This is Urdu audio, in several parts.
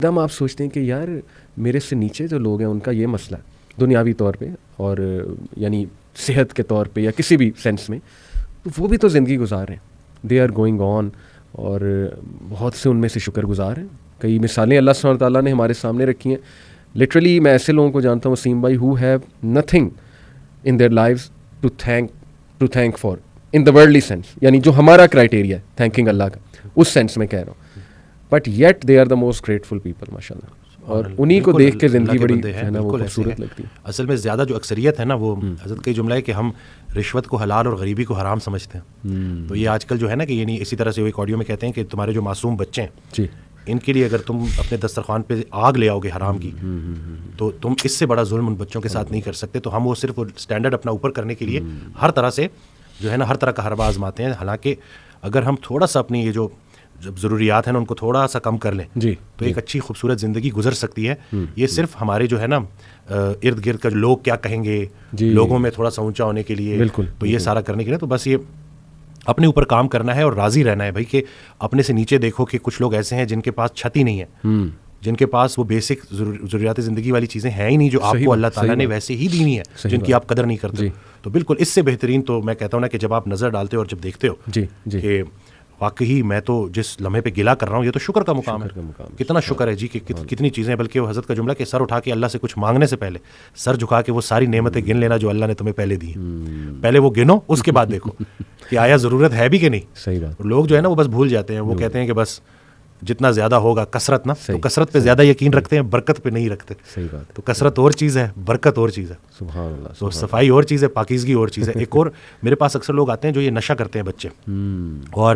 دم آپ سوچتے ہیں کہ یار میرے سے نیچے جو لوگ ہیں ان کا یہ مسئلہ ہے دنیاوی طور پہ اور یعنی صحت کے طور پہ یا کسی بھی سینس میں، تو وہ بھی تو زندگی گزار رہے ہیں، دے آر گوئنگ آن، اور بہت سے ان میں سے شکر گزار ہیں. کئی مثالیں اللہ سبحانہ تعالیٰ نے ہمارے سامنے رکھی ہیں. لٹرلی میں ایسے لوگوں کو جانتا ہوں وسیم بھائی who have nothing in their lives to thank for in the worldly sense, یعنی جو ہمارا کرائٹیریا ہے تھینکنگ اللہ کا، اس سینس میں کہہ رہا ہوں. But yet they are the most grateful people ماشاء اللہ، اور انہی کو دیکھ کے زندگی بڑی ہے نا وہ خوبصورت لگتی ہے. اصل میں زیادہ جو اکثریت ہے نا وہ حضرت کا جملہ ہے کہ ہم رشوت کو حلال اور غریبی کو حرام سمجھتے ہیں. تو یہ آج کل جو ہے نا کہ یعنی اسی طرح سے وہ ایک آڈیو میں کہتے ہیں کہ تمہارے جو معصوم بچے ہیں جی ان کے لیے اگر تم اپنے دسترخوان پہ آگ لے آؤ گے حرام کی تو تم اس سے بڑا ظلم ان بچوں کے ساتھ نہیں کر سکتے. تو ہم وہ صرف اسٹینڈرڈ اپنا اوپر کرنے کے لیے ہر طرح سے جو ہے نا ہر طرح کا حربہ آزماتے ہیں. حالانکہ اگر ہم تھوڑا سا اپنی یہ جو ضروریات ہیں نا ان کو تھوڑا سا کم کر لیں جی تو ایک اچھی خوبصورت زندگی گزر سکتی ہے. یہ صرف ہمارے جو ہے نا ارد گرد کا لوگ کیا کہیں گے لوگوں میں تھوڑا سا اونچا ہونے کے لیے تو یہ سارا کرنے کے لیے تو بس یہ اپنے اوپر کام کرنا ہے اور راضی رہنا ہے بھائی کہ اپنے سے نیچے دیکھو کہ کچھ لوگ ایسے ہیں جن کے پاس چھت ہی نہیں ہے، جن کے پاس وہ بیسک ضروریات زندگی والی چیزیں ہیں ہی نہیں جو آپ کو اللہ تعالیٰ نے ویسے ہی دینی ہے جن کی آپ قدر نہیں کرتے. تو بالکل اس سے بہترین تو میں کہتا ہوں نا کہ جب آپ نظر ڈالتے ہو اور جب دیکھتے ہو کہ واقعی میں تو جس لمحے پہ گلا کر رہا ہوں یہ تو شکر کا مقام ہے. کتنا شکر ہے جی کہ کتنی چیزیں، بلکہ وہ حضرت کا جملہ کہ سر اٹھا کے اللہ سے کچھ مانگنے سے پہلے سر جھکا کے وہ ساری نعمتیں گن لینا جو اللہ نے تمہیں پہلے دی ہیں. پہلے وہ گنو اس کے بعد دیکھو کہ آیا ضرورت ہے بھی کہ نہیں. صحیح بات. لوگ جو ہے نا وہ بس بھول جاتے ہیں، وہ کہتے ہیں کہ بس جتنا زیادہ ہوگا کثرت نا، تو کثرت پہ زیادہ یقین رکھتے ہیں، برکت پہ نہیں رکھتے. صحیح بات. تو کثرت اور چیز ہے، برکت اور چیز ہے. سبحان اللہ. تو صفائی اور چیز ہے، پاکیزگی اور چیز ہے. ایک اور میرے پاس اکثر لوگ آتے ہیں جو یہ نشہ کرتے ہیں بچے، اور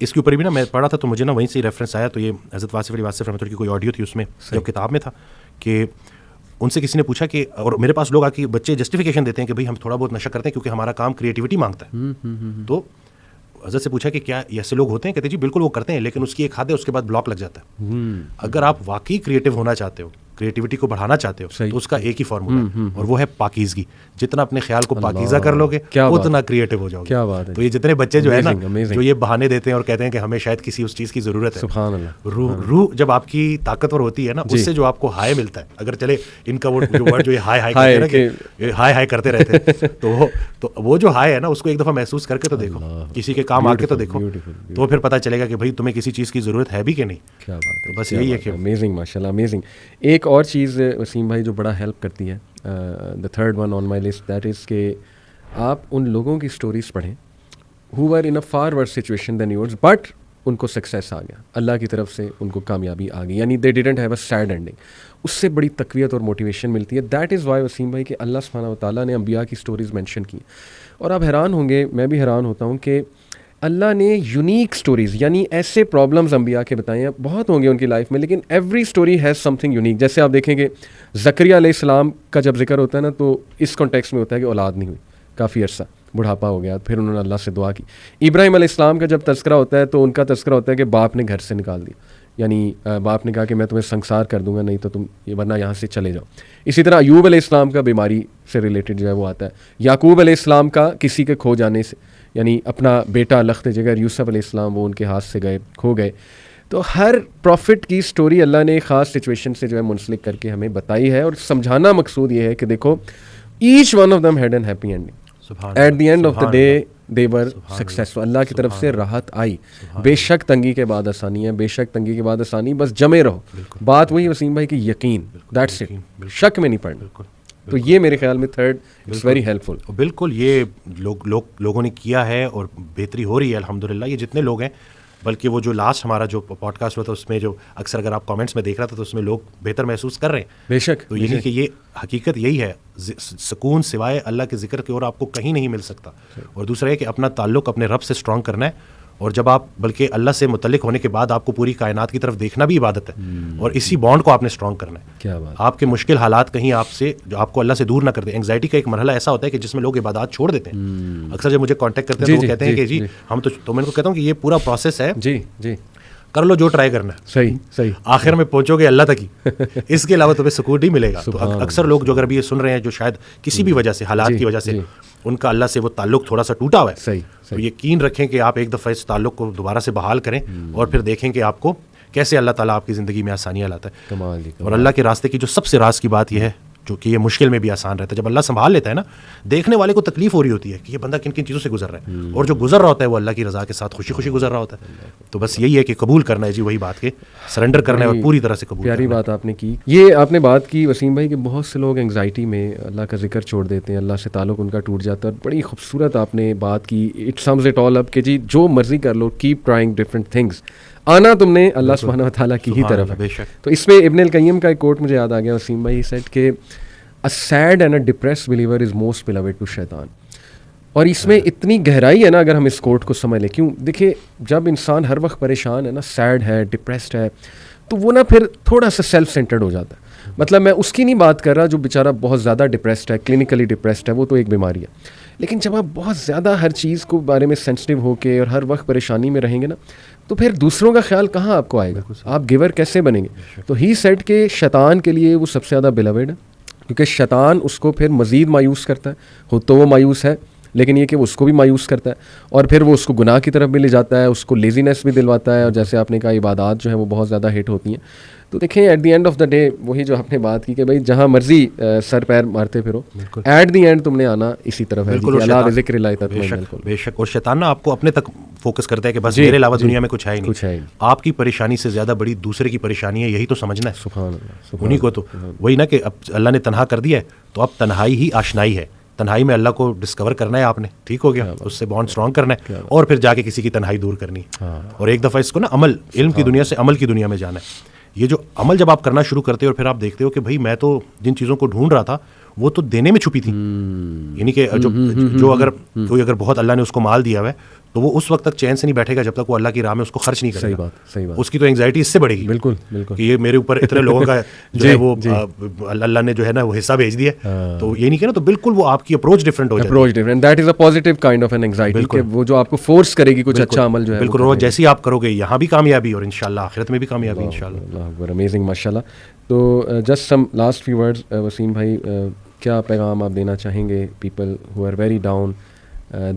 اس کے اوپر بھی نا میں پڑھا تھا تو مجھے نا وہیں سے ریفرنس آیا. تو یہ حضرت واصف علی واصف رحمۃ اللہ کی کوئی آڈیو تھی، اس میں جو کتاب میں تھا کہ ان سے کسی نے پوچھا کہ، اور میرے پاس لوگ آ کے بچے جسٹیفیکیشن دیتے ہیں کہ بھائی ہم تھوڑا بہت نشہ کرتے ہیں کیونکہ ہمارا کام کریٹیوٹی مانگتا ہے. تو حضرت سے پوچھا کہ کیا ایسے لوگ ہوتے ہیں؟ کہتے جی بالکل وہ کرتے ہیں، لیکن اس کی ایک حد ہے، اس کے بعد بلاک لگ جاتا ہے. اگر آپ واقعی کریٹیو ہونا چاہتے ہو، کریٹیوٹی کو بڑھانا چاہتے ہو تو اس کا ایک ہی فارمولا ہے اور وہ ہے پاکیزگی. جتنا اپنے خیال کو پاکیزہ کر لو گے اتنا کریٹیو ہو جاؤ گے. کیا بات ہے. تو یہ جتنے بچے جو ہے نا جو یہ بہانے دیتے ہیں اور کہتے ہیں کہ ہمیں شاید کسی اس چیز کی ضرورت ہے، سبحان اللہ. روح جب آپ کی طاقتور ہوتی ہے نا اس سے جو آپ کو ہائے ملتا ہے. اگر چلے ان کا وہ جو ورڈ جو یہ ہائے کرتے رہتے تو وہ جو ہائے ہے نا اس کو ایک دفعہ محسوس کر کے تو دیکھو، کسی کے کام آ کے تو دیکھو، تو پھر پتہ چلے گا کہ بھائی تمہیں کسی چیز کی ضرورت ہے بھی کہ نہیں. کیا بات ہے. بس یہی ہے کہ امیزنگ ماشاء اللہ امیزنگ. ایک اور چیز وسیم بھائی جو بڑا ہیلپ کرتی ہے، the third one on my list, that is کہ آپ ان لوگوں کی سٹوریز پڑھیں who are in a far worse situation than yours but ان کو سکسیس آ گیا، اللہ کی طرف سے ان کو کامیابی آ گئی، یعنی they didn't have a sad ending. اس سے بڑی تقویت اور موٹیویشن ملتی ہے. دیٹ از وائی وسیم بھائی کہ اللہ سبحانہ و تعالیٰ نے انبیاء کی سٹوریز مینشن کی. اور آپ حیران ہوں گے، میں بھی حیران ہوتا ہوں کہ اللہ نے یونیک سٹوریز، یعنی ایسے پرابلمز انبیاء کے بتائے ہیں، بہت ہوں گے ان کی لائف میں، لیکن every story has some thing unique. جیسے آپ دیکھیں کہ زکریا علیہ السلام کا جب ذکر ہوتا ہے نا تو اس کانٹیکسٹ میں ہوتا ہے کہ اولاد نہیں ہوئی، کافی عرصہ بڑھاپا ہو گیا، پھر انہوں نے اللہ سے دعا کی. ابراہیم علیہ السلام کا جب تذکرہ ہوتا ہے تو ان کا تذکرہ ہوتا ہے کہ باپ نے گھر سے نکال دیا، یعنی باپ نے کہا کہ میں تمہیں سنسار کر دوں گا، نہیں تو تم ورنہ یہاں سے چلے جاؤ. اسی طرح ایوب علیہ السلام کا بیماری سے ریلیٹڈ جو ہے وہ آتا ہے. یعقوب علیہ السلام کا کسی کے کھو جانے سے، یعنی اپنا بیٹا لخت جگر یوسف علیہ السلام وہ ان کے ہاتھ سے کھو گئے. تو ہر پروفٹ کی سٹوری اللہ نے خاص سچویشن سے جو ہے منسلک کر کے ہمیں بتائی ہے، اور سمجھانا مقصود یہ ہے کہ دیکھو each one of them had an happy ending. At the end of the day they were successful. اللہ کی طرف سے راحت آئی. بے شک تنگی کے بعد آسانی ہے، بے شک تنگی کے بعد آسانی، بس جمے رہو. بات وہی وسیم بھائی کی یقین، دیٹس اٹ، شک میں نہیں پڑنا. تو یہ میرے خیال میں تھرڈ اٹس ویری ہیلپ فل. بالکل یہ لوگوں نے کیا ہے اور بہتری ہو رہی ہے الحمدللہ. یہ جتنے لوگ ہیں، بلکہ وہ جو لاسٹ ہمارا جو پوڈ کاسٹ ہوا تھا اس میں جو اکثر اگر آپ کامنٹس میں دیکھ رہا تھا تو اس میں لوگ بہتر محسوس کر رہے ہیں. بے شک. تو یعنی کہ یہ حقیقت یہی ہے، سکون سوائے اللہ کے ذکر کے اور آپ کو کہیں نہیں مل سکتا. اور دوسرا ہے کہ اپنا تعلق اپنے رب سے اسٹرانگ کرنا ہے، اور جب آپ بلکہ اللہ سے متعلق ہونے کے بعد آپ کو پوری کائنات کی طرف دیکھنا بھی عبادت ہے، اور اسی بانڈ کو آپ نے اسٹرانگ کرنا ہے. کیا بات. آپ کے مشکل حالات کہیں آپ سے جو آپ کو اللہ سے دور نہ کر دیں. اینگزائٹی کا ایک مرحلہ ایسا ہوتا ہے کہ جس میں لوگ عبادات چھوڑ دیتے ہیں. اکثر جب مجھے کانٹیکٹ کرتے ہیں تو وہ کہتے ہیں کہ جی ہم تو میں ان کو کہتا ہوں کہ یہ پورا پروسیس ہے، جی جی کر لو جو ٹرائی کرنا ہے، صحیح آخر میں پہنچو گے اللہ تک ہی، اس کے علاوہ تمہیں سکون نہیں ملے گا. تو اکثر لوگ جو اگر بھی یہ سن رہے ہیں جو شاید کسی بھی وجہ سے حالات کی وجہ سے ان کا اللہ سے وہ تعلق تھوڑا سا ٹوٹا ہوا ہے، تو یقین رکھیں کہ آپ ایک دفعہ اس تعلق کو دوبارہ سے بحال کریں اور پھر دیکھیں کہ آپ کو کیسے اللہ تعالیٰ آپ کی زندگی میں آسانیاں لاتا ہے. کمال جی. اور اللہ کے راستے کی جو سب سے راز کی بات یہ ہے جو کہ یہ مشکل میں بھی آسان رہتا ہے, جب اللہ سنبھال لیتا ہے نا, دیکھنے والے کو تکلیف ہو رہی ہوتی ہے کہ یہ بندہ کن کن چیزوں سے گزر رہا ہے, اور جو گزر رہا ہوتا ہے وہ اللہ کی رضا کے ساتھ خوشی خوشی گزر رہا ہوتا ہے. تو بس یہی ہے کہ قبول کرنا ہے جی, وہی بات کے سرنڈر کرنا ہے اور پوری طرح سے قبول. پیاری بات آپ نے کی. یہ آپ نے بات کی وسیم بھائی کہ بہت سے لوگ انگزائٹی میں اللہ کا ذکر چھوڑ دیتے ہیں, اللہ سے تعلق ان کا ٹوٹ جاتا ہے. بڑی خوبصورت آپ نے بات کی. اٹ سمز اٹ آل اپ کہ جی جو مرضی کر لو, کیپ ٹرائنگ ڈفرینٹ تھنگس. آنا تم نے اللہ سبحانہ و تعالیٰ کی ہی طرف ہے. تو اس میں ابن القیم کا ایک کوٹ مجھے یاد آ گیا وسیم بھائی, سیٹ کہ a sad and a depressed believer is most beloved to شیطان. اور اس میں اتنی گہرائی ہے نا اگر ہم اس کوٹ کو سمجھ لیں. کیوں دیکھیں جب انسان ہر وقت پریشان ہے نا, سیڈ ہے, ڈپریسڈ ہے, تو وہ نا پھر تھوڑا سا سیلف سینٹرڈ ہو جاتا ہے. مطلب میں اس کی نہیں بات کر رہا جو بیچارہ بہت زیادہ ڈپریسڈ ہے, کلینکلی ڈپریسڈ ہے, وہ تو ایک بیماری ہے. لیکن جب آپ بہت زیادہ ہر چیز کو بارے میں سینسٹیو ہو کے اور ہر وقت پریشانی میں رہیں گے نا, تو پھر دوسروں کا خیال کہاں آپ کو آئے گا, آپ گیور کیسے بنیں گے. تو ہی سیٹ کہ شیطان کے لیے وہ سب سے زیادہ بیلوڈ ہے, کیونکہ شیطان اس کو پھر مزید مایوس کرتا ہے. خود تو وہ مایوس ہے, لیکن یہ کہ وہ اس کو بھی مایوس کرتا ہے, اور پھر وہ اس کو گناہ کی طرف بھی لے جاتا ہے, اس کو لیزینس بھی دلواتا ہے, اور جیسے آپ نے کہا عبادات جو ہیں وہ بہت زیادہ ہٹ ہوتی ہیں. تو دیکھیں at the end of the day وہی جو آپ نے بات کی کہ بھائی جہاں مرضی سر پیر مارتے پھرو, ایٹ دی اینڈ تم نے آنا اسی طرف ہے. ذکر اللہ تطمئن. بے شک. اور شیطان نا آپ کو اپنے تک فوکس کرتا ہے کہ بس میرے علاوہ دنیا میں کچھ ہے ہی نہیں. آپ کی پریشانی سے زیادہ بڑی دوسرے کی پریشانی ہے, یہی تو سمجھنا ہے. سبحان اللہ. انہیں کو تو وہی نا کہ اب اللہ نے تنہا کر دیا ہے, تو اب تنہائی ہی آشنائی ہے. تنہائی میں اللہ کو ڈسکور کرنا ہے آپ نے, ٹھیک ہو گیا, اس سے بانڈ اسٹرانگ کرنا ہے, اور پھر جا کے کسی کی تنہائی دور کرنی ہے. اور ایک دفعہ اس کو نا عمل, علم کی دنیا سے عمل کی دنیا میں جانا ہے. یہ جو عمل جب آپ کرنا شروع کرتے ہو اور پھر آپ دیکھتے ہو کہ بھائی میں تو جن چیزوں کو ڈھونڈ رہا تھا وہ تو دینے میں چھپی تھی. یعنی کہ جو اگر کوئی اگر بہت اللہ نے اس کو مال دیا ہوا ہے تو وہ اس وقت تک چین سے نہیں بیٹھے گا جب تک وہ اللہ کی راہ میں اس کو خرچ نہیں کرے گا. صحیح بات. اس کی تو انگزائٹی اس سے بڑھے گی. بالکل بالکل. کہ یہ میرے اوپر اتنے لوگوں کا جو ہے وہ اللہ نے جو ہے نا وہ حصہ بھیج دیا, تو یہ نہیں کہنا, تو بالکل وہ آپ کی اپروچ ڈفرینٹ ہو جائے گی. Approach different, that is a positive kind of an anxiety کہ وہ جو آپ کو فورس کرے گی کچھ اچھا عمل جو ہے. بالکل. اور جیسے ہی آپ کرو گے یہاں بھی کامیابی اور انشاءاللہ آخرت میں بھی کامیابی انشاءاللہ. اللہ اکبر, امیزنگ ماشاءاللہ. تو just some last few words Wasim بھائی, کیا پیغام آپ دینا چاہیں گے people who are very down,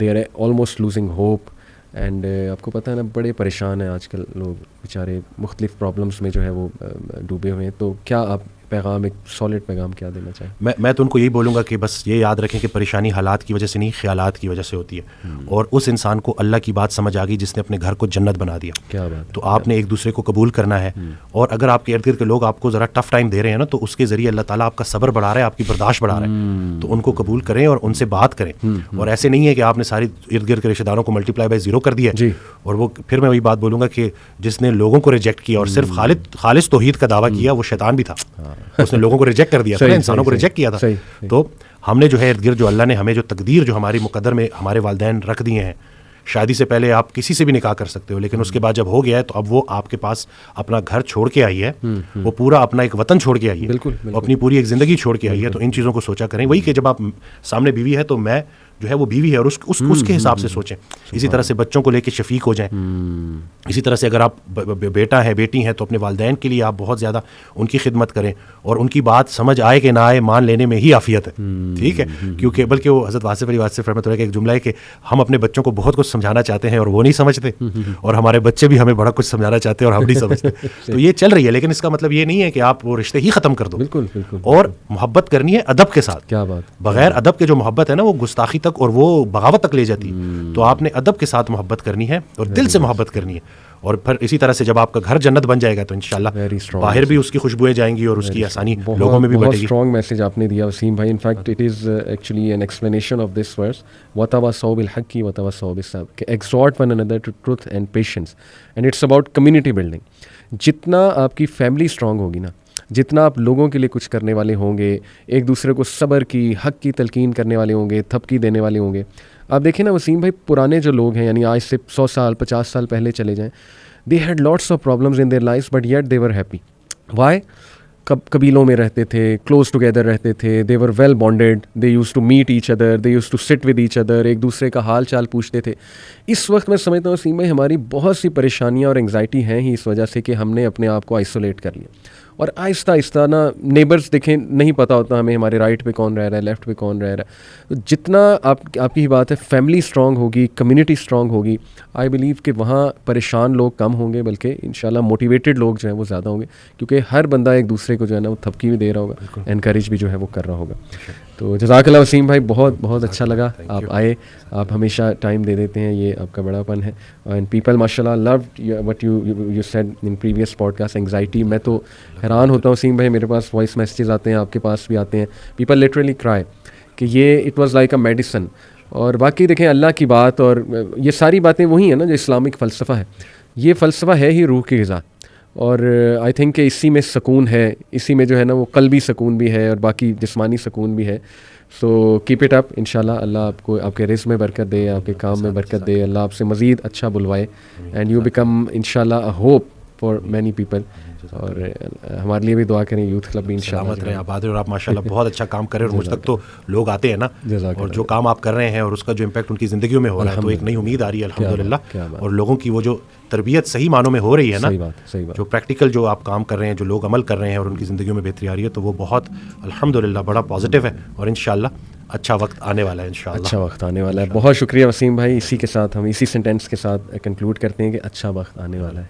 they are almost losing hope, and آپ کو پتہ ہے نا بڑے پریشان ہیں آج کل لوگ بیچارے, مختلف پرابلمس میں جو ہے وہ ڈوبے ہوئے ہیں. تو کیا آپ پیغام, ایک سالڈ پیغام کیا دینا چاہیں؟ میں تو ان کو یہی بولوں گا کہ بس یہ یاد رکھیں کہ پریشانی حالات کی وجہ سے نہیں, خیالات کی وجہ سے ہوتی ہے. اور اس انسان کو اللہ کی بات سمجھ آ گئی جس نے اپنے گھر کو جنت بنا دیا. کیا بات. تو آپ نے ایک دوسرے کو قبول کرنا ہے, اور اگر آپ کے ارد گرد کے لوگ آپ کو ذرا ٹف ٹائم دے رہے ہیں نا, تو اس کے ذریعے اللہ تعالیٰ آپ کا صبر بڑھا رہا ہے, آپ کی برداشت بڑھا رہا ہے. تو ان کو قبول کریں اور ان سے بات کریں. اور ایسے نہیں ہے کہ آپ نے ساری ارد گرد کے رشتہ داروں کو ملٹی پلائی بائی 0 کر دیا, اور وہ پھر میں وہی بات بولوں گا کہ جس نے لوگوں کو ریجیکٹ کیا اور صرف خالص توحید کا دعویٰ کیا, وہ شیطان بھی تھا. اس نے لوگوں کو ریجیکٹ کر دیا تھا, انسانوں کو ریجیکٹ کیا تھا. تو ہم نے جو ہے ارد گرد جو اللہ نے ہمیں جو تقدیر جو ہماری مقدر میں ہمارے والدین رکھ دیے ہیں, شادی سے پہلے آپ کسی سے بھی نکاح کر سکتے ہو, لیکن اس کے بعد جب ہو گیا ہے تو اب وہ آپ کے پاس اپنا گھر چھوڑ کے آئی ہے, وہ پورا اپنا ایک وطن چھوڑ کے آئی ہے, اپنی پوری ایک زندگی چھوڑ کے آئی ہے. تو ان چیزوں کو سوچا کریں. وہی کہ جب آپ سامنے بیوی ہے تو میں جو ہے وہ بیوی ہے اور اس کے حساب سے سوچیں. اسی طرح سے بچوں کو لے کے شفیق ہو جائیں. اسی طرح سے اگر آپ بیٹا ہے بیٹی ہیں تو اپنے والدین کے لیے آپ بہت زیادہ ان کی خدمت کریں, اور ان کی بات سمجھ آئے کہ نہ آئے مان لینے میں ہی عافیت ہے. ٹھیک ہے, کیونکہ بلکہ وہ حضرت واصف علی واصف رحمۃ اللہ کا ایک جملہ ہے کہ ہم اپنے بچوں کو بہت کچھ سمجھانا چاہتے ہیں اور وہ نہیں سمجھتے, اور ہمارے بچے بھی ہمیں بڑا کچھ سمجھانا چاہتے ہیں اور ہم نہیں سمجھتے. تو یہ چل رہی ہے, لیکن اس کا مطلب یہ نہیں ہے کہ آپ وہ رشتے ہی ختم کر دو. بالکل. اور محبت کرنی ہے ادب کے ساتھ. کیا بات. بغیر ادب کے جو محبت ہے نا وہ گستاخی تک اور وہ بغاوت تک لے جاتی ہے. تو آپ نے ادب کے ساتھ محبت کرنی ہے اور دل سے محبت کرنی ہے, اور پھر اسی طرح سے جب آپ کا گھر جنت بن جائے گا تو انشاءاللہ باہر بھی اس کی خوشبوئیں جائیں گی اور اس کی آسانی لوگوں میں بھی بڑھے گی. بہت اسٹرانگ میسج آپ نے دیا وسیم بھائی. In fact it is actually an explanation of this verse, وتواصوا بالحق وتواصوا بالصبر, کہ exhort one another to truth and patience, and it's about community building. جتنا آپ کی فیملی اسٹرانگ ہوگی نا, جتنا آپ لوگوں کے لیے کچھ کرنے والے ہوں گے, ایک دوسرے کو صبر کی حق کی تلقین کرنے والے ہوں گے, تھپکی دینے والے ہوں گے. آپ دیکھیں نا وسیم بھائی, پرانے جو لوگ ہیں یعنی آج سے 100 سال 50 سال پہلے چلے جائیں, they had lots of problems in their lives but yet they were happy. Why? قبیلوں میں رہتے تھے, کلوز ٹوگیدر رہتے تھے, they were well bonded, they used to meet each other, they used to sit with each other, ایک دوسرے کا حال چال پوچھتے تھے. اس وقت میں سمجھتا ہوں وسیم بھائی ہماری بہت سی پریشانیاں اور انگزائٹی ہیں ہی اس وجہ سے کہ ہم نے اپنے آپ کو آئسولیٹ کر لیا. اور آہستہ آہستہ نا نیبرس دیکھیں نہیں پتہ ہوتا ہمیں ہمارے رائٹ پہ کون رہ رہا ہے, لیفٹ پہ کون رہ رہا ہے. جتنا آپ کی ہی بات ہے فیملی اسٹرانگ ہوگی, کمیونٹی اسٹرانگ ہوگی, آئی بلیو کہ وہاں پریشان لوگ کم ہوں گے, بلکہ انشاءاللہ موٹیویٹڈ لوگ جو ہیں وہ زیادہ ہوں گے, کیونکہ ہر بندہ ایک دوسرے کو جو ہے نا وہ تھپکی بھی دے رہا ہوگا, انکریج بھی جو ہے وہ کر رہا ہوگا. تو جزاک اللہ وسیم بھائی, بہت بہت اچھا لگا آپ آئے, آپ ہمیشہ ٹائم دے دیتے ہیں, یہ آپ کا بڑا پن ہے. اینڈ پیپل ماشاء اللہ loved what you said in previous podcast, anxiety. میں تو حیران ہوتا ہوں وسیم بھائی, میرے پاس وائس میسیجز آتے ہیں, آپ کے پاس بھی آتے ہیں, پیپل لٹرلی کرائی کہ یہ it was like a medicine. اور باقی دیکھیں اللہ کی بات اور یہ ساری باتیں وہی ہیں نا جو اسلامک فلسفہ ہے, یہ فلسفہ ہے ہی روح کی غذا. اور آئی تھنک کہ اسی میں سکون ہے, اسی میں جو ہے نا وہ قلبی سکون بھی ہے اور باقی جسمانی سکون بھی ہے. سو کیپ اٹ اپ, انشاءاللہ اللہ آپ کو آپ کے رزق میں برکت دے, آپ کے کام میں برکت دے, اللہ آپ سے مزید اچھا بلوائے, اینڈ یو بیکم انشاءاللہ اے ہوپ فار مینی پیپل. اور ہمارے لیے بھی دعا کریں, یوتھ کلب بھی انشاءاللہ سلامت رہے, آباد رہے. اور آپ ماشاءاللہ بہت اچھا کام کر رہے ہیں, اور مجھ تک تو لوگ آتے ہیں نا, اور جو کام آپ کر رہے ہیں اور اس کا جو امپیکٹ ان کی زندگیوں میں ہو رہا ہے, تو ایک نئی امید آ رہی ہے الحمدللہ. اور لوگوں کی وہ جو تربیت صحیح معنوں میں ہو رہی ہے نا, جو پریکٹیکل جو آپ کام کر رہے ہیں, جو لوگ عمل کر رہے ہیں اور ان کی زندگیوں میں بہتری آ رہی ہے, تو وہ بہت الحمدللہ بڑا پازیٹیو ہے. اور انشاءاللہ اچھا وقت آنے والا ہے, انشاءاللہ اچھا وقت آنے والا ہے. بہت شکریہ وسیم بھائی. اسی کے ساتھ ہم اسی سینٹینس کے ساتھ کنکلوڈ کرتے ہیں کہ اچھا وقت آنے والا ہے.